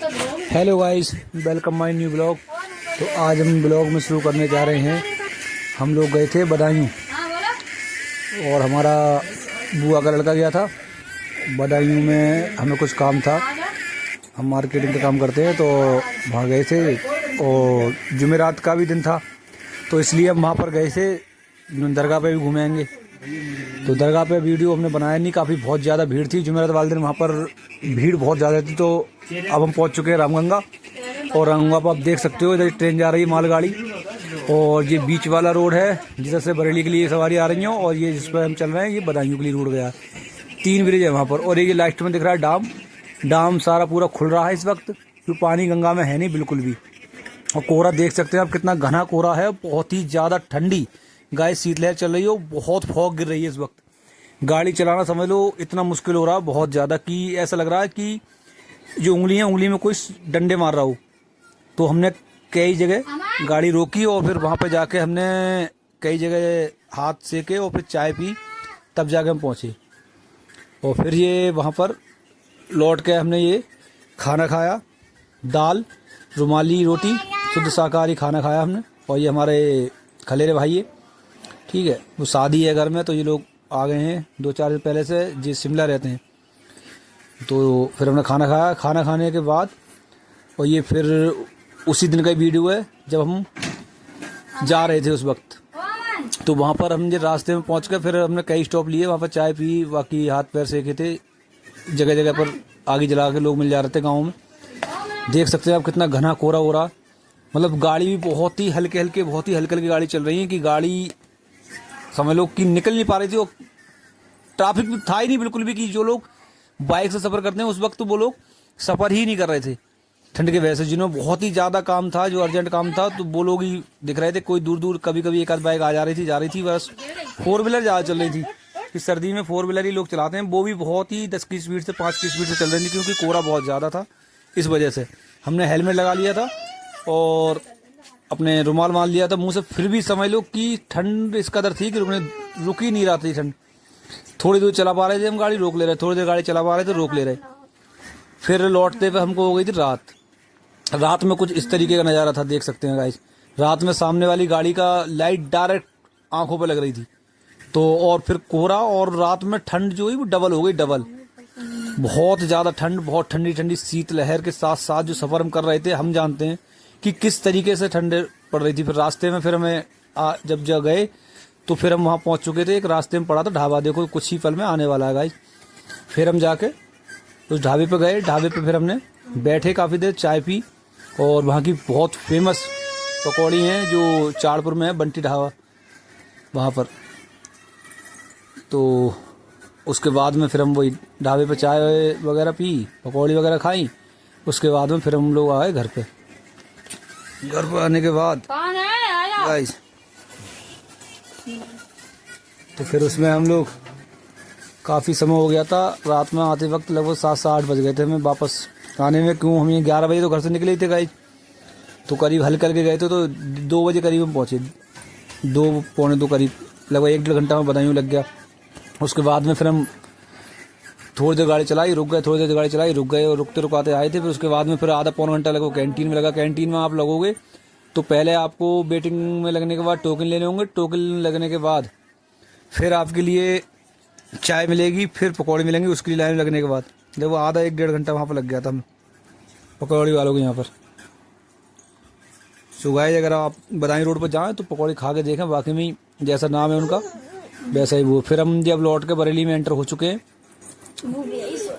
Hello guys, welcome my new blog. तो आज हम ब्लॉग में शुरू करने जा रहे हैं। हम लोग गए थे बदायूं और हमारा बुआ का लड़का गया था बदायूं में। हमें कुछ काम था, हम मार्केटिंग का काम करते हैं, तो वहाँ गए थे और जुमेरात का भी दिन था, तो इसलिए हम वहाँ पर गए थे। दरगाह पे भी घूमेंगे, तो दरगाह पे वीडियो हमने बनाया नहीं, काफ़ी बहुत ज़्यादा भीड़ थी जुमेरात वाले दिन। वहाँ पर भीड़ बहुत ज़्यादा थी। तो अब हम पहुँच चुके हैं रामगंगा, और रामगंगा पर आप देख सकते हो इधर ट्रेन जा रही है, मालगाड़ी। और ये बीच वाला रोड है जिधर से बरेली के लिए सवारी आ रही हैं, और ये जिस पर हम चल रहे हैं ये बदायूं के लिए रोड गया है। 3 ब्रिज है वहाँ पर, और ये लास्ट में दिख रहा है डाम सारा पूरा खुल रहा है इस वक्त, क्योंकि पानी गंगा में है नहीं बिल्कुल भी। और कोहरा देख सकते हैं आप, कितना घना कोहरा है, बहुत ही ज़्यादा ठंडी गाय शीतलहर चल रही हो, बहुत फॉग गिर रही है इस वक्त। गाड़ी चलाना समझ लो इतना मुश्किल हो रहा है बहुत ज़्यादा, कि ऐसा लग रहा है कि जो उंगली में कोई डंडे मार रहा हो। तो हमने कई जगह गाड़ी रोकी और फिर वहाँ पे जाके हमने कई जगह हाथ सेके और फिर चाय पी, तब जाके हम पहुँचे। और फिर ये वहाँ पर लौट के हमने ये खाना खाया, दाल, रुमाली रोटी, शुद्ध शाकाहारी खाना खाया हमने। और ये हमारे खलेरे भाई है, ठीक है, वो शादी है घर में, तो ये लोग आ गए हैं 2-4 दिन पहले से, जी शिमला रहते हैं। तो फिर हमने खाना खाया। खाना खाने के बाद, और ये फिर उसी दिन का वीडियो है जब हम जा रहे थे उस वक्त। तो वहाँ पर हम जब रास्ते में पहुँच गए, फिर हमने कई स्टॉप लिए, वहाँ पर चाय पी, बाकी हाथ पैर सेके थे, जगह जगह पर आगे जला के लोग मिल जा रहे थे गाँव में। देख सकते हैं आप कितना घना कोहरा हो रहा, मतलब गाड़ी भी बहुत ही हल्के गाड़ी चल रही है, कि गाड़ी समझ लो कि निकल नहीं पा रही थी। और ट्रैफिक भी था ही नहीं बिल्कुल भी, कि जो लोग बाइक से सफ़र करते हैं उस वक्त तो वो लोग सफ़र ही नहीं कर रहे थे ठंड के वजह से। जिन्होंने बहुत ही ज़्यादा काम था, जो अर्जेंट काम था, तो वो लोग ही दिख रहे थे। कोई दूर कभी एक आध बाइक आ जा रही थी। बस 4 व्हीलर ज़्यादा चल रही थी, इस सर्दी में 4 व्हीलर ही लोग चलाते हैं, वो भी बहुत ही 10 की स्पीड से 5 की स्पीड से चल रही थी, क्योंकि कोहरा बहुत ज़्यादा था। इस वजह से हमने हेलमेट लगा लिया था और अपने रुमाल बांध लिया था मुंह से, फिर भी समझ लो कि ठंड इस कदर थी कि रुक ही नहीं रहा थी ठंड। थोड़ी दूर चला पा रहे थे हम, गाड़ी रोक ले रहे, थोड़ी देर गाड़ी चला पा रहे थे, रोक ले रहे। फिर लौटते पे हमको हो गई थी रात में कुछ इस तरीके का नज़ारा था, देख सकते हैं गाइस। रात में सामने वाली गाड़ी का लाइट डायरेक्ट आंखों पे लग रही थी। तो और फिर कोहरा, और रात में ठंड जो हुई वो डबल हो गई, डबल। बहुत ज़्यादा ठंड, बहुत ठंडी शीतलहर के साथ साथ जो सफ़र हम कर रहे थे, हम जानते हैं कि किस तरीके से ठंड पड़ रही थी। फिर रास्ते में फिर हमें जब गए तो फिर हम वहाँ पहुँच चुके थे। एक रास्ते में पड़ा था ढाबा, देखो कुछ ही पल में आने वाला है गाइस। फिर हम जाके उस ढाबे पे गए, ढाबे पे फिर हमने बैठे काफ़ी देर, चाय पी। और वहाँ की बहुत फेमस पकौड़ी हैं जो चाड़पुर में है, बंटी ढाबा, वहाँ पर। तो उसके बाद में फिर हम वही ढाबे पे चाय वगैरह पी, पकौड़ी वगैरह खाई। उसके बाद में फिर हम लोग आए घर पे। घर पर आने के बाद गाइस, तो फिर उसमें हम लोग काफ़ी समय हो गया था। रात में आते वक्त लगभग 7-8 बज गए थे हमें वापस आने में। क्यों, हम ये 11 बजे तो घर से निकले ही थे गाइस, तो करीब हल्के गए थे, तो 2 बजे करीब हम पहुँचे, 2 पौने 2 करीब, लगभग 1-1.5 घंटा में बदायूं लग गया। उसके बाद में फिर हम थोड़ी देर गाड़ी चलाई, रुक गए, थोड़ी देर गाड़ी चलाई, रुक गए, और रुकते रुकाते आए थे। फिर उसके बाद में फिर आधा पौना घंटा लगभग कैंटीन में लगा। कैंटीन में आप लगोगे तो पहले आपको वेटिंग में लगने के बाद टोकन लेने होंगे, टोकन लगने के बाद फिर आपके लिए चाय मिलेगी, फिर पकौड़े मिलेंगे, उसके लिए लाइन लगने के बाद देखो आधा 1-1.5 घंटा वहाँ पर लग गया था हमें पकौड़ी वालों के यहाँ पर। सो गाइस, अगर आप बदायूं रोड पर जाएँ तो पकौड़ी खा के देखें, वाकई में जैसा नाम है उनका वैसा ही वो। फिर हम जब लौट के बरेली में एंटर हो चुके हैं,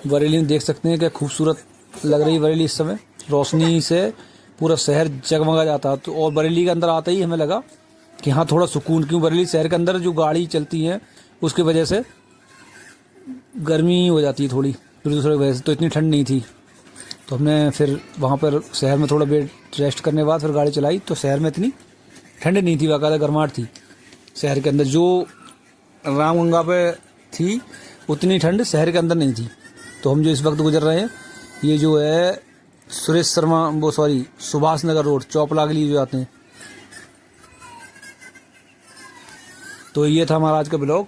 बरेली में देख सकते हैं क्या खूबसूरत लग रही है बरेली इस समय, रोशनी से पूरा शहर जगमगा जाता है। तो और बरेली के अंदर आते ही हमें लगा कि हाँ थोड़ा सुकून, क्यों बरेली शहर के अंदर जो गाड़ी चलती है उसकी वजह से गर्मी हो जाती है थोड़ी, फिर दूसरे वजह से तो इतनी ठंड नहीं थी। तो हमने फिर वहाँ पर शहर में थोड़ा वेट रेस्ट करने के बाद फिर गाड़ी चलाई, तो शहर में इतनी ठंड नहीं थी, बाकायदा गर्माहट थी शहर के अंदर। जो रामगंगा पे थी उतनी ठंड शहर के अंदर नहीं थी। तो हम जो इस वक्त गुजर रहे हैं, ये जो है सुभाष नगर रोड, चौपला के लिए जो आते हैं। तो ये था हमारा आज का ब्लॉग।